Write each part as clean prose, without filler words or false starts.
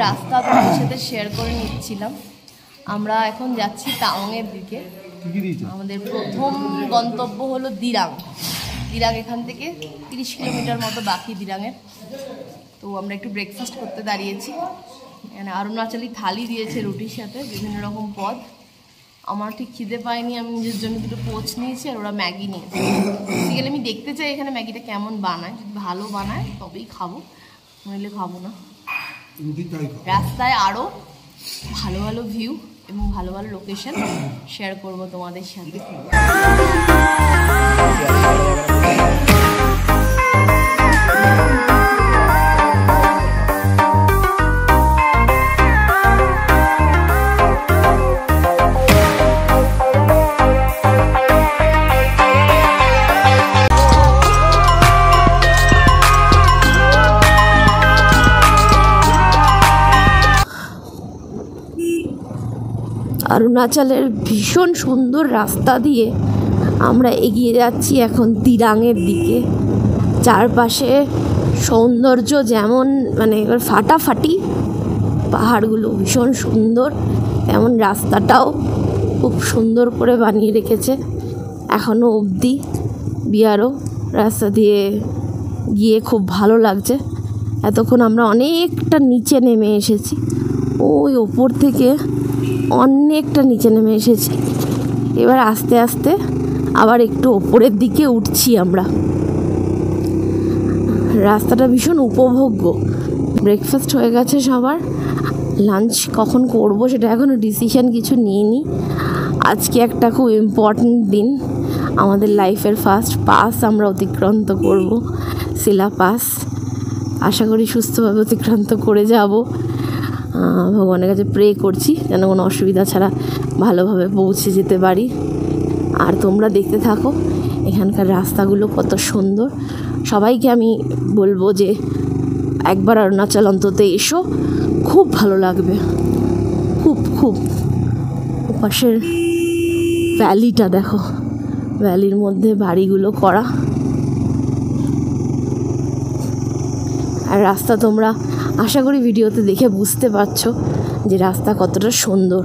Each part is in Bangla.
রাস্তা তোমাদের সাথে শেয়ার করে নিচ্ছিলাম। আমরা এখন যাচ্ছি তাওয়াংয়ের দিকে। আমাদের প্রথম গন্তব্য হলো দিরাং। দিরাং এখান থেকে 30 কিলোমিটার মতো বাকি দিরাংয়ের। তো আমরা একটু ব্রেকফাস্ট করতে দাঁড়িয়েছি। এখানে অরুণাচলি থালি দিয়েছে রুটির সাথে বিভিন্ন রকম পদ। আমার ঠিক খিদে পায়নি, আমি নিজের জন্য দুটো পোচ নিয়েছি আর ওরা ম্যাগি নিয়েছে। বেসিক্যালি আমি দেখতে চাই এখানে ম্যাগিটা কেমন বানায়, যদি ভালো বানায় তবেই খাবো, নইলে খাবো না। রাস্তায় আরও ভালো ভালো ভিউ এবং ভালো ভালো লোকেশন শেয়ার করবো তোমাদের সাথে। অরুণাচলের ভীষণ সুন্দর রাস্তা দিয়ে আমরা এগিয়ে যাচ্ছি এখন দিরাংয়ের দিকে। চারপাশে সৌন্দর্য যেমন মানে এবার ফাটাফাটি, পাহাড়গুলো ভীষণ সুন্দর, তেমন রাস্তাটাও খুব সুন্দর করে বানিয়ে রেখেছে। এখনও অবধি বিয়ারও রাস্তা দিয়ে গিয়ে খুব ভালো লাগছে। এতক্ষণ আমরা অনেকটা নিচে নেমে এসেছি, ওই ওপর থেকে অনেকটা নিচে নেমে এসেছি। এবার আস্তে আস্তে আবার একটু ওপরের দিকে উঠছি আমরা। রাস্তাটা ভীষণ উপভোগ্য। ব্রেকফাস্ট হয়ে গেছে সবার, লাঞ্চ কখন করব সেটা এখনও ডিসিশন কিছু নিইনি। আজকে একটা খুব ইম্পর্ট্যান্ট দিন, আমাদের লাইফের ফার্স্ট পাস আমরা অতিক্রান্ত করব, শিলা পাস। আশা করি সুস্থভাবে অতিক্রান্ত করে যাব। ভগবানের কাছে প্রে করছি যেন কোনো অসুবিধা ছাড়া ভালোভাবে পৌঁছে যেতে পারি। আর তোমরা দেখতে থাকো এখানকার রাস্তাগুলো কত সুন্দর। সবাইকে আমি বলবো যে একবার অরুণাচল অন্তত এসো, খুব ভালো লাগবে, খুব খুব। ওপাশের ভ্যালিটা দেখো, ভ্যালির মধ্যে বাড়িগুলো করা। আর রাস্তা তোমরা আশা করি ভিডিওতে দেখে বুঝতে পারছো যে রাস্তা কতটা সুন্দর।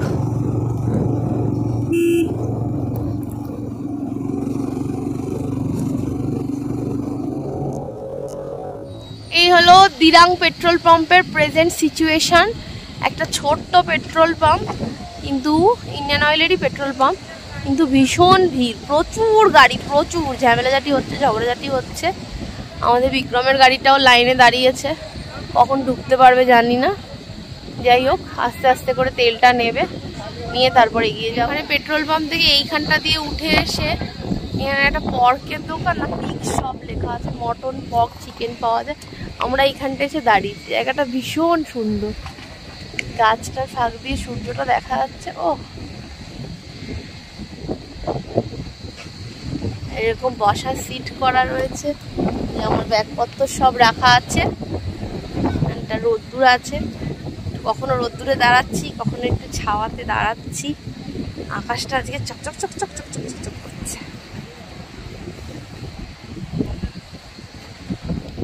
এই হলো দিরাং পেট্রোল পাম্পের প্রেজেন্ট সিচুয়েশন। একটা ছোট্ট পেট্রোল পাম্প, কিন্তু ইন্ডিয়ান অয়েলেরই পেট্রোল পাম্প, কিন্তু ভীষণ ভিড়, প্রচুর গাড়ি, প্রচুর ঝামেলাঝাটি হচ্ছে, ঝগড়াঝাটি হচ্ছে। আমাদের বিক্রমের গাড়িটাও লাইনে দাঁড়িয়েছে, কখন ঢুকতে পারবে জানি না। যাই হোক, আস্তে আস্তে করে তেলটা নেবে, নিয়ে তারপর এগিয়ে যাবে। মানে পেট্রোল পাম্প থেকে এইখানটা দিয়ে উঠে এসে এখানে একটা পর্কের দোকান না, পিক শপ লেখা আছে, মটন, পর্ক, চিকেন পাওয়া যায়। আমরা এইখানটা এসে দাঁড়িয়েছি। জায়গাটা ভীষণ সুন্দর, গাছটার ফাঁক দিয়ে সূর্যটা দেখা যাচ্ছে। ও এরকম বসার সিট করা রয়েছে, আমার ব্যাগপত্র সব রাখা আছে। একটা রোদ্দুর আছে, কখনো রোদ্দুরে দাঁড়াচ্ছি, কখনো একটু ছাওয়াতে দাঁড়াচ্ছি। আকাশটা আজকে চকচক চকচক চকচক চকচক করছে।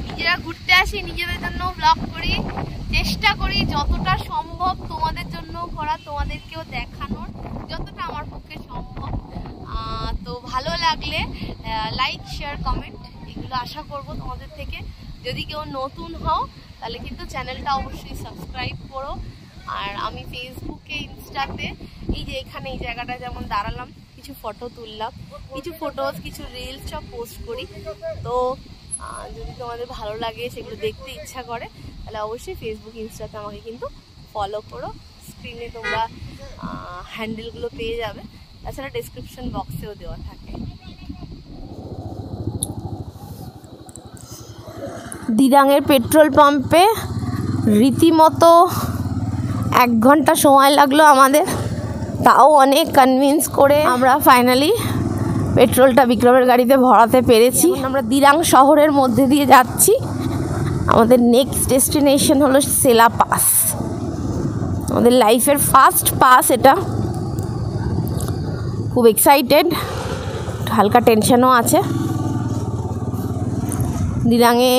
নিজেরা ঘুরতে আসি, নিজেদের জন্য ব্লগ করি, চেষ্টা করি যতটা সম্ভব তোমাদের জন্য করা, তোমাদেরকেও দেখানোর যতটা আমার পক্ষে সম্ভব। তো ভালো লাগলে লাইক, শেয়ার, কমেন্ট এগুলো আশা করব তোমাদের থেকে। যদি কেউ নতুন হও তাহলে কিন্তু চ্যানেলটা অবশ্যই সাবস্ক্রাইব করো। আর আমি ফেসবুকে, ইনস্টাতে এই যে এখানে এই জায়গাটা যেমন দাঁড়ালাম, কিছু ফটো তুললাম, কিছু ফটোজ, কিছু রিলস সব পোস্ট করি। তো যদি তোমাদের ভালো লাগে, সেগুলো দেখতে ইচ্ছা করে, তাহলে অবশ্যই ফেসবুক, ইনস্টাতে আমাকে কিন্তু ফলো করো। স্ক্রিনে তোমরা হ্যান্ডেলগুলো পেয়ে যাবে, তাছাড়া ডেসক্রিপশন বক্সেও দেওয়া থাকে। দিরাংয়ের পেট্রোল পাম্পে রীতিমতো 1 ঘন্টা সময় লাগলো আমাদের, তাও অনেক কনভিন্স করে আমরা ফাইনালি পেট্রোলটা বিক্রমের গাড়িতে ভরাতে পেরেছি। আমরা দিরাং শহরের মধ্যে দিয়ে যাচ্ছি। আমাদের নেক্সট ডেস্টিনেশন হলো শিলা পাস, আমাদের লাইফের ফার্স্ট পাস এটা। খুব এক্সাইটেড, হালকা টেনশনও আছে। দিরাংয়ে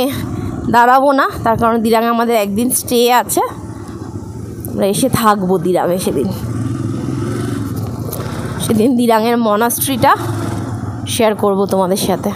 দাঁড়াবো না, তার কারণ দিরাংয়ে আমাদের একদিন স্টে আছে। আমরা এসে থাকবো দিরাঙে। সেদিন দিরাঙের মনাস্ট্রিটা শেয়ার করব তোমাদের সাথে।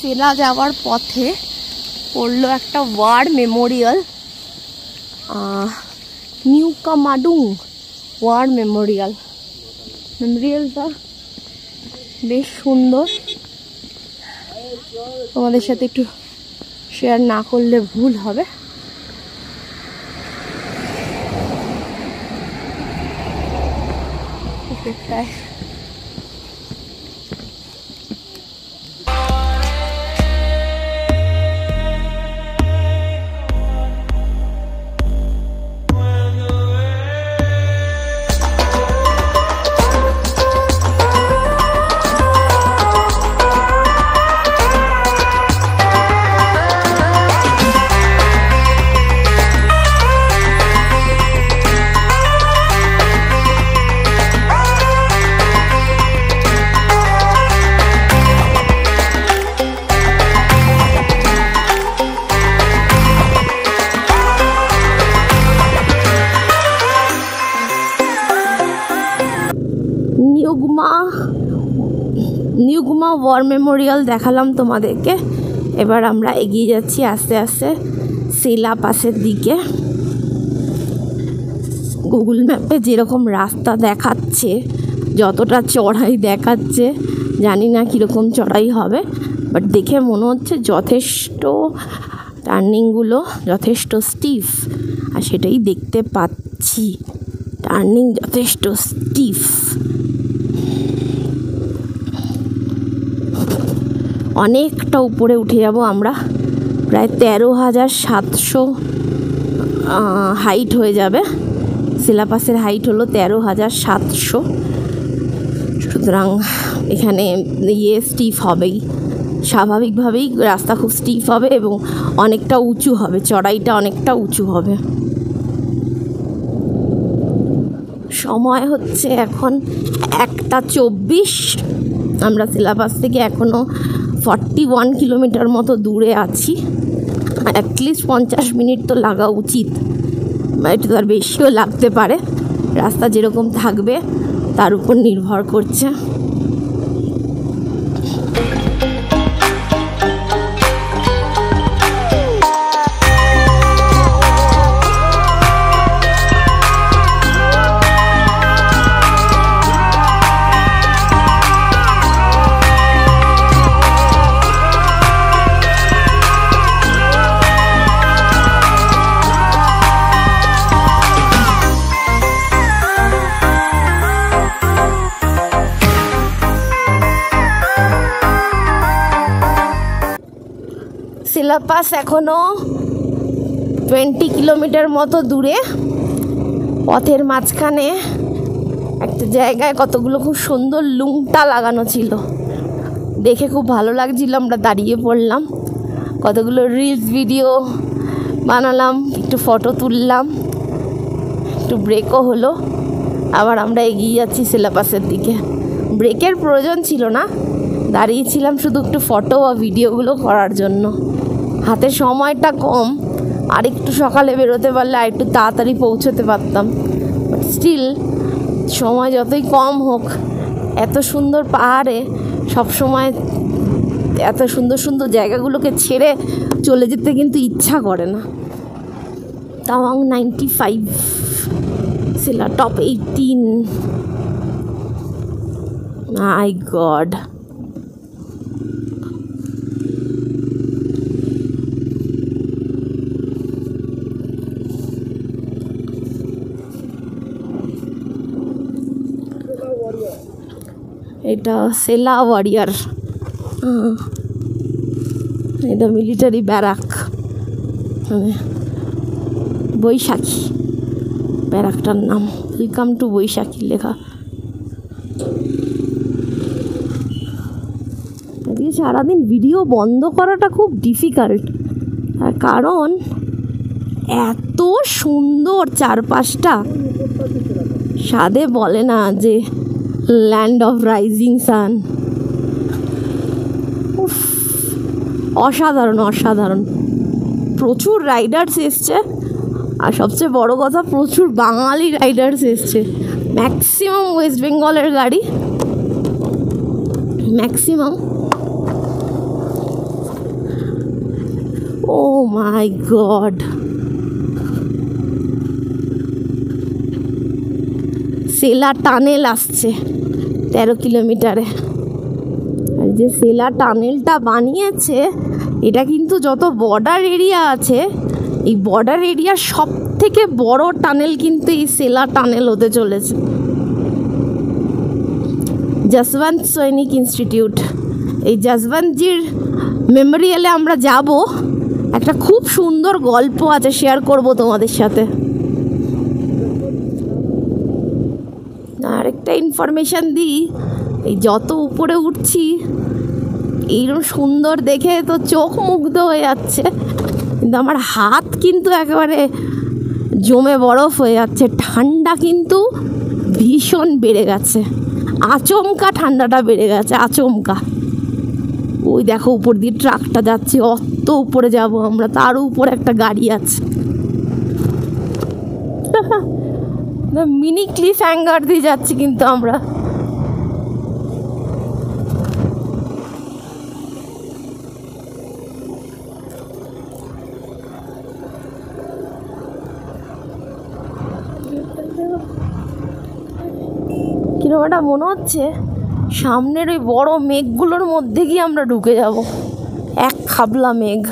সেলা যাওয়ার পথে পড়লো একটা ওয়ার মেমোরিয়াল, নিউকামাডুং ওয়ার মেমোরিয়ালটা বেশ সুন্দর। তোমাদের সাথে একটু শেয়ার না করলে ভুল হবে। নিউগুমা ওয়ার মেমোরিয়াল দেখালাম তোমাদেরকে। এবার আমরা এগিয়ে যাচ্ছি আস্তে আস্তে সেলা পাসের দিকে। গুগল ম্যাপে যেরকম রাস্তা দেখাচ্ছে, যতটা চড়াই দেখাচ্ছে, জানি না কীরকম চড়াই হবে, বাট দেখে মনে হচ্ছে যথেষ্ট টার্নিংগুলো যথেষ্ট স্টিফ, আর সেটাই দেখতে পাচ্ছি, টার্নিং যথেষ্ট স্টিফ। অনেকটা উপরে উঠে যাব আমরা, প্রায় 13,700 হাইট হয়ে যাবে। সিলাপাসের হাইট হলো 13,700, সুতরাং এখানে স্টিফ হবেই, স্বাভাবিকভাবেই রাস্তা খুব স্টিফ হবে এবং অনেকটা উঁচু হবে, চড়াইটা অনেকটা উঁচু হবে। সময় হচ্ছে এখন 1:24। আমরা সিলাপাস থেকে এখনও 41 কিলোমিটার মতো দূরে আছি। অ্যাটলিস্ট 50 মিনিট তো লাগা উচিত, একটু তার বেশিও লাগতে পারে, রাস্তা যেরকম থাকবে তার উপর নির্ভর করছে। সিলাপাস এখনো 20 কিলোমিটার মতো দূরে। পথের মাঝখানে একটা জায়গায় কতগুলো খুব সুন্দর লুংটা লাগানো ছিল, দেখে খুব ভালো লাগছিল। আমরা দাঁড়িয়ে পড়লাম, কতগুলো রিলস ভিডিও বানালাম, একটু ফটো তুললাম, একটু ব্রেকও হলো। আবার আমরা এগিয়ে যাচ্ছি সিলাপাসের দিকে। ব্রেকের প্রয়োজন ছিল না, দাঁড়িয়েছিলাম শুধু একটু ফটো বা ভিডিওগুলো করার জন্য। হাতে সময়টা কম, আর একটু সকালে বেরোতে পারলে আর একটু তাড়াতাড়ি পৌঁছতে পারতাম, বাট স্টিল সময় যতই কম হোক, এত সুন্দর পাহাড়ে সব সময় এত সুন্দর সুন্দর জায়গাগুলোকে ছেড়ে চলে যেতে কিন্তু ইচ্ছা করে না। তাওয়াং 95, সিলা টপ 18। মাই গড, এটা সেলা ওয়ারিয়ার, এটা মিলিটারি ব্যারাক, মানে বৈশাখী ব্যারাকটার নাম। ওয়েলকাম টু বৈশাখী লেখা। আজকে সারাদিন ভিডিও বন্ধ করাটা খুব ডিফিকাল্ট, তার কারণ এত সুন্দর চারপাশটা, সাদে বলে না যে ল্যান্ড অফ রাইজিং সান। অসাধারণ অসাধারণ। প্রচুর রাইডার্স এসছে, আর সবচেয়ে বড় কথা প্রচুর বাঙালি রাইডার্স এসছে। ম্যাক্সিমাম ওয়েস্ট বেঙ্গলের গাড়ি, ম্যাক্সিমাম। ও মাই গড, সেলা টানেল আসছে 13 কিলোমিটারে। আর যে সেলা টানেলটা বানিয়েছে, এটা কিন্তু যত বর্ডার এরিয়া আছে, এই বর্ডার এরিয়ার সব থেকে বড় টানেল কিন্তু এই সেলা টানেল হতে চলেছে। যশবন্ত সৈনিক ইনস্টিটিউট, এই যশবন্তজির মেমোরিয়ালে আমরা যাব। একটা খুব সুন্দর গল্প আছে, শেয়ার করব তোমাদের সাথে। আরেকটা ইনফরমেশান দিই, এই যত উপরে উঠছি এইরকম সুন্দর দেখে তো চোখ মুগ্ধ হয়ে যাচ্ছে, কিন্তু আমার হাত কিন্তু একেবারে জমে বরফ হয়ে যাচ্ছে। ঠান্ডা কিন্তু ভীষণ বেড়ে গেছে, আচমকা ঠান্ডাটা বেড়ে গেছে, আচমকা। ওই দেখো উপর দিয়ে ট্রাকটা যাচ্ছে, অত উপরে যাব আমরা, তার উপর একটা গাড়ি আছে। মিনি ক্লিফ হ্যাঙ্গার দিয়ে যাচ্ছি কিন্তু আমরা। কিরকম একটা মনে হচ্ছে সামনের ওই বড় মেঘগুলোর মধ্যে গিয়ে আমরা ঢুকে যাব, এক খাবলা মেঘ।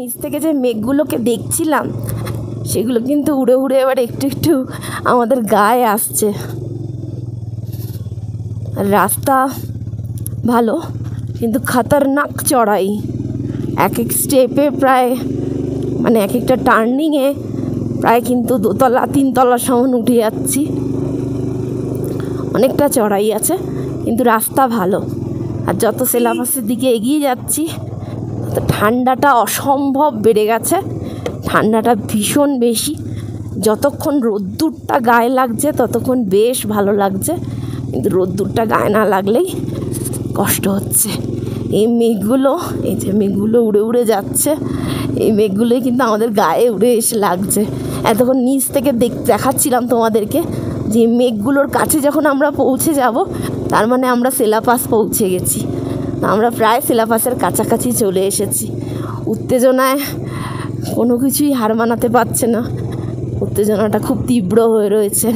নিচ থেকে যে মেঘগুলোকে দেখছিলাম, সেগুলো কিন্তু উড়ে উড়ে এবার একটু একটু আমাদের গায়ে আসছে। রাস্তা ভালো, কিন্তু খতরনাক চড়াই। এক এক স্টেপে প্রায়, মানে এক একটা টার্নিংয়ে প্রায় কিন্তু 2 তলা 3 তলার সমান উঠে যাচ্ছি। অনেকটা চড়াই আছে, কিন্তু রাস্তা ভালো। আর যত সেলাপাসের দিকে এগিয়ে যাচ্ছি, তো ঠান্ডাটা অসম্ভব বেড়ে গেছে, ঠান্ডাটা ভীষণ বেশি। যতক্ষণ রোদ্দুরটা গায়ে লাগছে ততক্ষণ বেশ ভালো লাগছে, কিন্তু রোদ্দুরটা গায়ে না লাগলেই কষ্ট হচ্ছে। এই মেঘগুলো, এই যে মেঘগুলো উড়ে উড়ে যাচ্ছে, এই মেঘগুলোই কিন্তু আমাদের গায়ে উড়ে এসে লাগছে। এতক্ষণ নিচ থেকে দেখাচ্ছিলাম তোমাদেরকে যে মেঘগুলোর কাছে যখন আমরা পৌঁছে যাব, তার মানে আমরা সেলাপাস পৌঁছে গেছি। আমরা প্রায় সেলাপাসের কাছাকাছি চলে এসেছি। উত্তেজনায় কোনো কিছুই হার মানাতে পারছে না, উত্তেজনাটা খুব তীব্র হয়ে রয়েছে।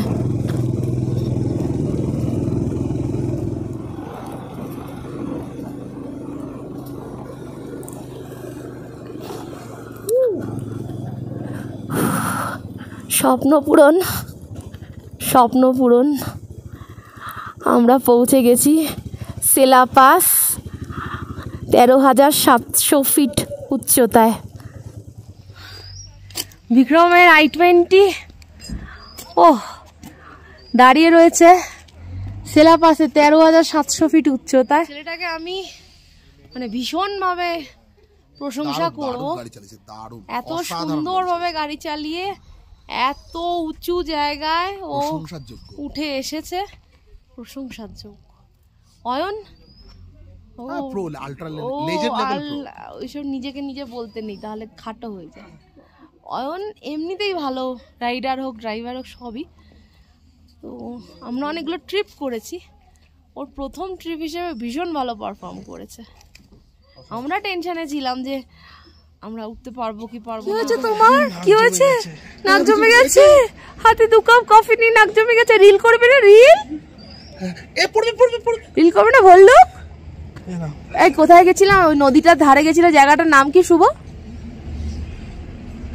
স্বপ্ন পূরণ, স্বপ্ন পূরণ। আমরা পৌঁছে গেছি সেলাপাস, 13,700 ফিট উচ্চতায়। বিক্রমের i20 দাঁড়িয়ে রয়েছে সেলাপাসে 13,700 ফিট উচ্চতায়। ছেলেটাকে আমি মানে ভীষণভাবে প্রশংসা করবো, এত সুন্দরভাবে গাড়ি চালিয়ে এত উঁচু জায়গায় ও উঠে এসেছে, প্রশংসার যোগ্য। অয়ন ওইসব নিজেকে নিজে বলতে নেই, তাহলে খাটো হয়ে যায়। অয়ন এমনিতেই ভালো রাইডার হোক, ড্রাইভার হোক, সবই। তো আমরা অনেকগুলো ট্রিপ করেছি, ওর প্রথম ট্রিপ হিসেবে ভীষণ ভালো পারফর্ম করেছে। আমরা টেনশনে ছিলাম যে আমরা উঠতে পারবো কি পারবো। কি হয়েছে তোমার? কি হয়েছে? নাক জমে গেছে, হাতে 2 কাপ কফি নিয়ে নাক জমে গেছে। রিল করবে না? রিল রিল করবে না? বললো এই কোথায় গেছিলাম? ওই নদীটার ধারে গেছিল, জায়গাটার নাম কি শুভ?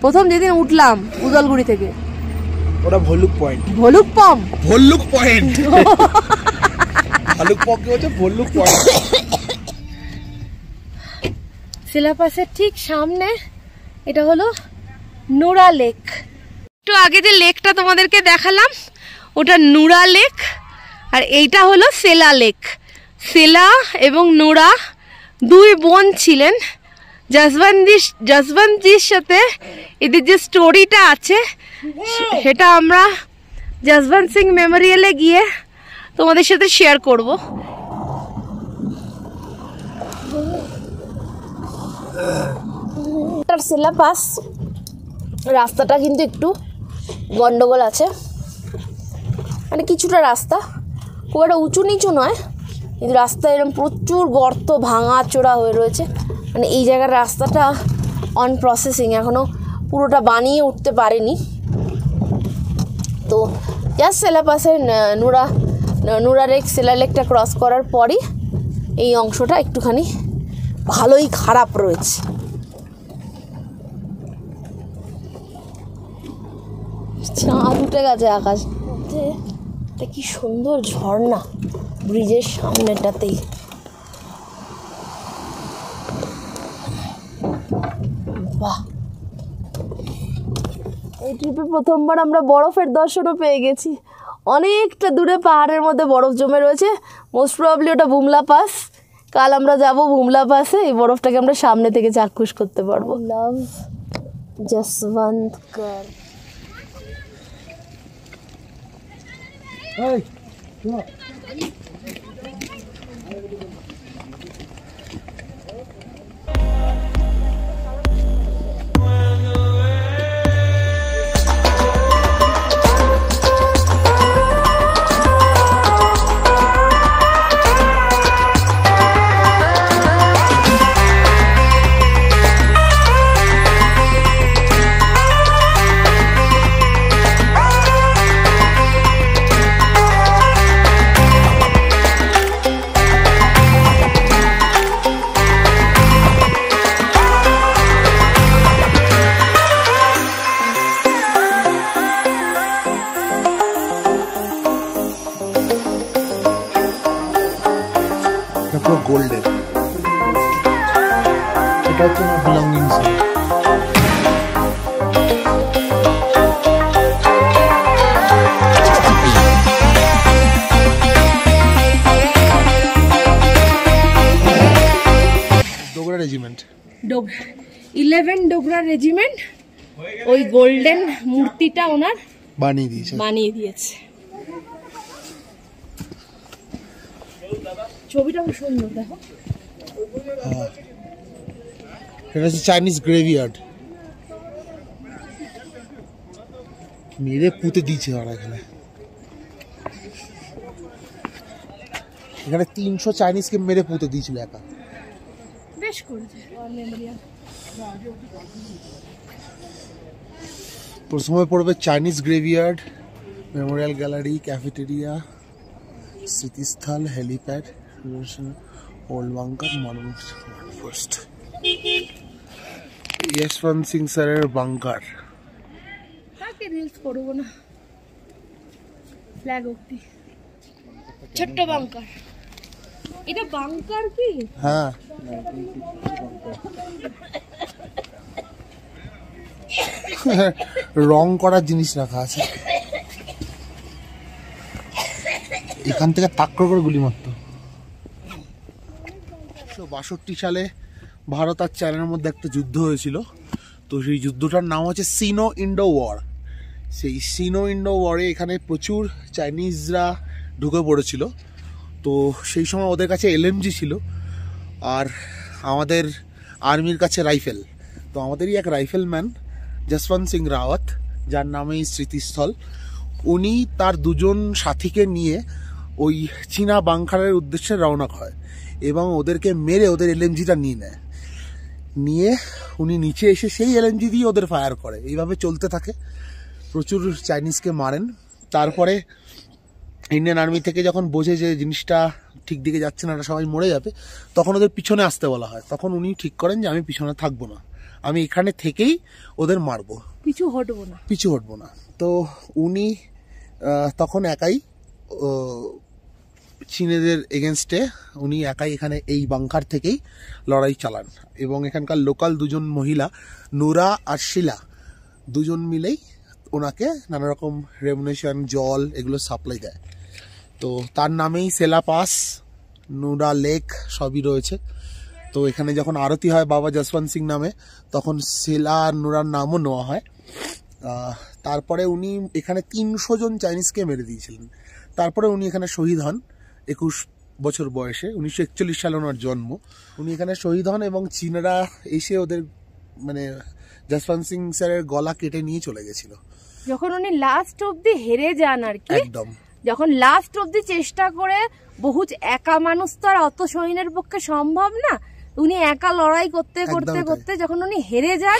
প্রথম যেদিন উঠলাম উদলগুড়ি থেকে, ওটা ভল্লুক পয়েন্ট। ভল্লুক পয়েন্ট ভল্লুক পয়েন্ট কি হচ্ছে? ভল্লুক পয়েন্ট। সেলাপাসের ঠিক সামনে এটা হলো নুরা লেক। একটু আগে যে লেকটা তোমাদেরকে দেখালাম ওটা নুরা লেক, আর এইটা হলো সেলা লেক। সেলা এবং নুরা 2 বোন ছিলেন। জসবন্তজির সাথে এদের যে স্টোরিটা আছে সেটা আমরা জসবন্ত সিং মেমোরিয়ালে গিয়ে তোমাদের সাথে শেয়ার করব। সেলাপাস রাস্তাটা কিন্তু একটু গন্ডগোল আছে, মানে কিছুটা রাস্তা খুব একটা উঁচু নিচু নয়, কিন্তু রাস্তায় এরকম প্রচুর গর্ত, ভাঙা চোরা হয়ে রয়েছে। মানে এই জায়গার রাস্তাটা অন প্রসেসিং, এখনও পুরোটা বানিয়ে উঠতে পারেনি। তো জাস্ট সেলাপাসের নুরা লেক, সেলা লেকটা ক্রস করার পরই এই অংশটা একটুখানি ভালোই খারাপ রয়েছে। চাঁদ উঠে গেছে আকাশ মধ্যে। এটা কি সুন্দর ঝর্ণা ব্রিজের সামনেটাতেই। বাহ, এই ট্রিপে প্রথমবার আমরা বরফের দর্শনও পেয়ে গেছি। অনেকটা দূরে পাহাড়ের মধ্যে বরফ জমে রয়েছে, মোস্ট প্রবাবলি ওটা বুমলা পাস। কাল আমরা যাব বুমলা পাসে, এই বরফটাকে আমরা সামনে থেকে চাক্ষুষ করতে পারবো। লাভ যশবন্তগড়। গোল্ডেন, এটা হচ্ছে আমার belongings. Dogra regiment, 11 Dogra regiment ওই গোল্ডেন মূর্তিটা ওনার বানিয়ে দিয়েছে। ছবিটা খুব সুন্দর, দেখো। এটা হচ্ছে চাইনিজ গ্রেভিয়ার্ড। মেরে পুঁতে দিয়েছে ওরা এখানে। এখানে 300 চাইনিজকে মেরে পুঁতে দিয়েছিল একা। বেশ করেছে। প্রথমে পড়বে Chinese graveyard, memorial gallery, cafeteria, স্মৃতিস্থল, helipad, old bunker, monument first. Jaswant Singh স্যারের বাংকার। কাকে রিলস করব না, ফ্ল্যাগ অব্দি ছোট্ট বাংকার। এটা বাংকার কি? হ্যাঁ। রং করার জিনিস রাখা আছে। এখান থেকে তাক্কর করে গুলি মারত। 1962 সালে ভারত আর চায়নার মধ্যে একটা যুদ্ধ হয়েছিল। তো সেই যুদ্ধটার নাম হচ্ছে সিনো ইন্ডো ওয়ার। সেই সিনো ইন্ডো ওয়ারে এখানে প্রচুর চাইনিজরা ঢুকে পড়েছিল। তো সেই সময় ওদের কাছে এলএমজি ছিল আর আমাদের আর্মির কাছে রাইফেল। তো আমাদেরই এক রাইফেলম্যান যশবন্ত সিং রাওয়াত, যার নামেই স্মৃতিস্থল, উনি তার দুজন সাথীকে নিয়ে ওই চীনা বাংকারের উদ্দেশ্যে রওনা হয় এবং ওদেরকে মেরে ওদের এলএমজিটা নিয়ে নেয়। নিয়ে উনি নিচে এসে সেই এলএমজি দিয়ে ওদের ফায়ার করে। এইভাবে চলতে থাকে, প্রচুর চাইনিজকে মারেন। তারপরে ইন্ডিয়ান আর্মি থেকে যখন বোঝে যে জিনিসটা ঠিক দিকে যাচ্ছে না, সবাই মরে যাবে, তখন ওদের পিছনে আসতে বলা হয়। তখন উনি ঠিক করেন যে আমি পিছনে থাকবো না, আমি এখানে থেকেই ওদের মারবো, পিছু হটবো না। তো উনি তখন একাই চীনেদের এগেনস্টে উনি একাই এখানে এই বাংকার থেকেই লড়াই চালান এবং এখানকার লোকাল দুজন মহিলা নুরা আর শিলা দুজন মিলেই ওনাকে নানা রকম রেমুনেশন, জল এগুলো সাপ্লাই দেয়। তো তার নামেই সেলা পাস, নুরা লেক সবই রয়েছে। তো এখানে যখন আরতি হয় বাবা যশবন্ত সিং নামে, তখন সেলা আর নুরার নামও নেওয়া হয়। তারপরে উনি এখানে 300 জন চাইনিজকে মেরে দিয়েছিলেন। তারপরে উনি এখানে শহীদ হন 21 বছর বয়সে। 1941 সালে ওনার জন্ম। উনি এখানে শহীদ হন এবং চীনারা এসে ওদের মানে যশবন্ত সিং স্যারের গলা কেটে নিয়ে চলে গেছিল যখন উনি লাস্ট অবধি হেরে যান আর কি। একদম যখন লাস্ট অবধি চেষ্টা করে, বহু একা মানুষ তো আর অত সৈন্যের পক্ষে সম্ভব না, উনি একা লড়াই করতে করতে করতে যখন উনি হেরে যান,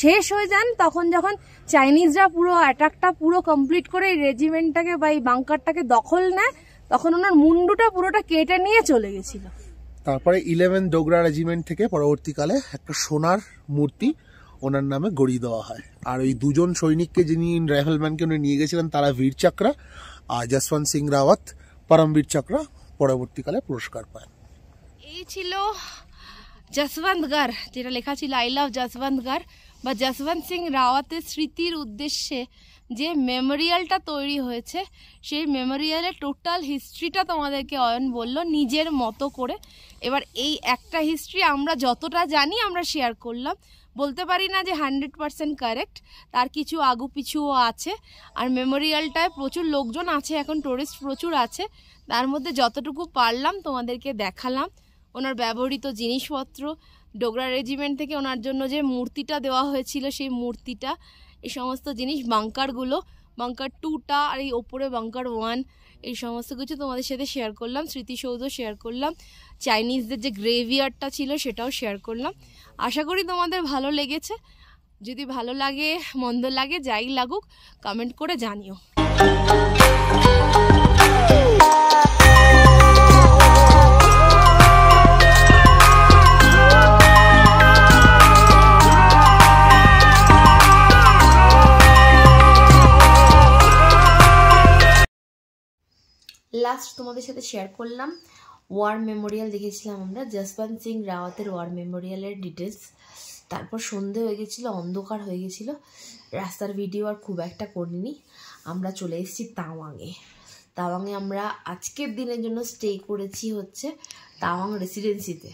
শেষ হয়ে যান, তখন যখন চাইনিজরা পুরো অ্যাটাকটা পুরো কমপ্লিট করে এই রেজিমেন্টটাকে বা এই বাংকারটাকে দখল নেয়, তখন ওনার মুন্ডুটা পুরোটা কেটে নিয়ে চলে গেছিল। তারপরে 11 ডোগরা রেজিমেন্ট থেকে পরবর্তীকালে একটা সোনার মূর্তি ওনার নামে গড়িয়ে দেওয়া হয়। আর ওই দুজন সৈনিককে, যিনি রাইফেলম্যানকে উনি নিয়ে গেছিলেন, তারা বীর চক্রা, আর যশবন্ত সিং রাওয়াত পরমবীর চক্রা পরবর্তীকালে পুরস্কার পায়। এই ছিল যশবন্তগড়, যেটা লেখা ছিল আই লাভ যশবন্তগড়, বা যশবন্ত সিং রাওয়াতের স্মৃতির উদ্দেশ্যে যে মেমোরিয়ালটা তৈরি হয়েছে, সেই মেমোরিয়ালের টোটাল হিস্ট্রিটা তোমাদেরকে অয়ন বললো নিজের মতো করে। এবার এই একটা হিস্ট্রি আমরা যতটা জানি আমরা শেয়ার করলাম, বলতে পারি না যে 100% কারেক্ট, তার কিছু আগু পিছুও আছে। আর মেমোরিয়ালটায় প্রচুর লোকজন আছে, এখন টুরিস্ট প্রচুর আছে, তার মধ্যে যতটুকু পারলাম তোমাদেরকে দেখালাম। ওনার ব্যবহৃত জিনিসপত্র, ডোগরা রেজিমেন্ট থেকে ওনার জন্য যে মূর্তিটা দেওয়া হয়েছিল সেই মূর্তিটা, এই সমস্ত জিনিস, বাংকারগুলো, বাংকার 2টা আর এই ওপরে বাংকার 1, এই সমস্ত কিছু তোমাদের সাথে শেয়ার করলাম। স্মৃতিসৌধ শেয়ার করলাম, চাইনিজদের যে গ্রেভিয়ার্ডটা ছিল সেটাও শেয়ার করলাম। আশা করি তোমাদের ভালো লেগেছে। যদি ভালো লাগে, মন্দ লাগে, যাই লাগুক, কমেন্ট করে জানিও। লাস্ট তোমাদের সাথে শেয়ার করলাম ওয়ার মেমোরিয়াল দেখেছিলাম আমরা, যশবন্ত সিং রাওয়াতের ওয়ার মেমোরিয়ালের ডিটেলস। তারপর সন্ধে হয়ে গেছিলো, অন্ধকার হয়ে গেছিলো, রাস্তার ভিডিও আর খুব একটা করিনি। আমরা চলে এসেছি তাওয়াংয়ে। তাওয়াংয়ে আমরা আজকের দিনের জন্য স্টে করেছি হচ্ছে তাওয়াং রেসিডেন্সিতে।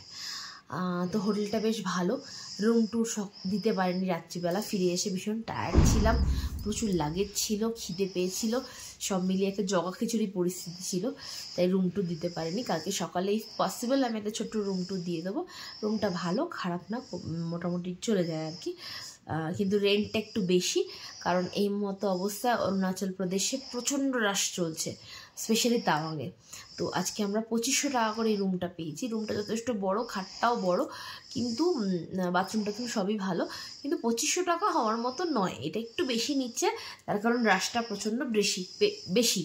তো হোটেলটা বেশ ভালো, রুম ট্যুর সব দিতে পারিনি রাত্রিবেলা, ফিরে এসে ভীষণ টায়ার্ড ছিলাম, প্রচুর লাগেজ ছিল, খিদে পেয়েছিল, সব মিলিয়ে একটা জগা খিচুড়ি পরিস্থিতি ছিল, তাই রুম ট্যুর দিতে পারিনি। কালকে সকালে ইফ পসিবল আমি একটা ছোট্ট রুম ট্যুর দিয়ে দেবো। রুমটা ভালো, খারাপ না, মোটামুটি চলে যায় আর কি, কিন্তু রেন্টটা একটু বেশি, কারণ এই মতো অবস্থা অরুণাচল প্রদেশে প্রচণ্ড রাশ চলছে, স্পেশালি তাওয়াংয়ে। তো আজকে আমরা 2500 টাকা করে এই রুমটা পেয়েছি। রুমটা যথেষ্ট বড়, খাটটাও বড়, কিন্তু বাথরুম টাথরুম সবই ভালো, কিন্তু 2500 টাকা হওয়ার মতো নয়, এটা একটু বেশি নিচ্ছে, তার কারণ রাশটা প্রচণ্ড বেশি।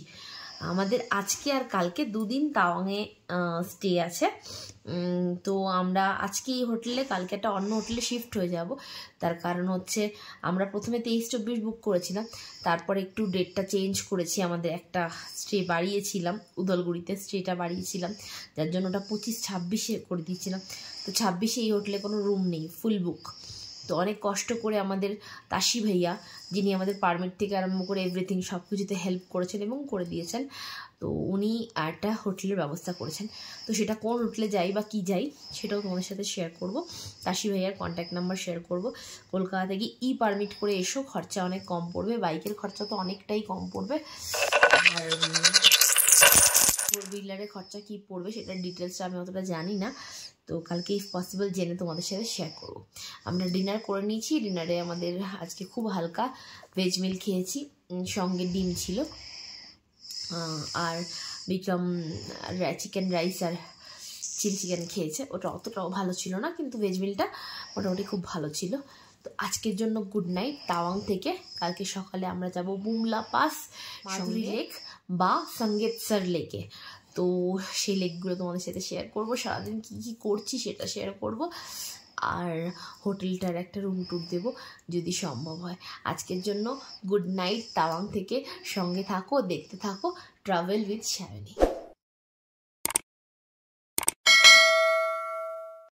আমাদের আজকে আর কালকে 2 দিন তাওয়াংয়ে স্টে আছে। তো আমরা আজকে এই হোটেলে, কালকে একটা অন্য হোটেলে শিফট হয়ে যাব। তার কারণ হচ্ছে আমরা প্রথমে 23-24 বুক করেছিলাম, তারপরে একটু ডেটটা চেঞ্জ করেছি, আমাদের একটা স্টে বাড়িয়েছিলাম, উদলগুড়িতে স্টেটা বাড়িয়েছিলাম, যার জন্য ওটা 25-26-এ করে দিয়েছিলাম। তো 26-এ এই হোটেলে কোনো রুম নেই, ফুল বুক। তো তো অনেক কষ্ট করে আমাদের তাশি ভাইয়া, যিনি আমাদের পারমিট থেকে আরম্ভ করে এভরিথিং সব কিছুতে হেল্প করেছেন এবং করে দিয়েছেন, তো উনি একটা হোটেলের ব্যবস্থা করেছেন। তো সেটা কোন হোটেলে যাই বা কী যাই সেটাও তোমাদের সাথে শেয়ার করব। তাশি ভাইয়ার কন্ট্যাক্ট নাম্বার শেয়ার করব। কলকাতা থেকে পারমিট করে এসো, খরচা অনেক কম পড়বে, বাইকের খরচা তো অনেকটাই কম পড়বে, আর 4 হুইলারের খরচা কী পড়বে সেটার ডিটেলসটা আমি অতটা জানি না। তো কালকে ইফ পসিবল জেনে তোমাদের সাথে শেয়ার করব। আমরা ডিনার করে নিয়েছি। ডিনারে আমাদের আজকে খুব হালকা ভেজ মিল খেয়েছি, সঙ্গে ডিম ছিল, আর বিক্রম চিকেন রাইস আর চিলি চিকেন খেয়েছে। ওটা অতটাও ভালো ছিল না, কিন্তু ভেজ মিলটা মোটামুটি খুব ভালো ছিল। তো আজকের জন্য গুড নাইট তাওয়াং থেকে। কালকে সকালে আমরা যাব বুমলা পাস, মাধুরী লেক বা সঙ্গীতসর লেকে। তো সেই লেকগুলো তোমাদের সাথে শেয়ার করব, সারাদিন কী কী করছি সেটা শেয়ার করব, আর হোটেলটার একটা রুম ট্যুর দেবো যদি সম্ভব হয়। আজকের জন্য গুড নাইট তাওয়াং থেকে। সঙ্গে থাকো, দেখতে থাকো ট্রাভেল উইথ শ্যাওনি।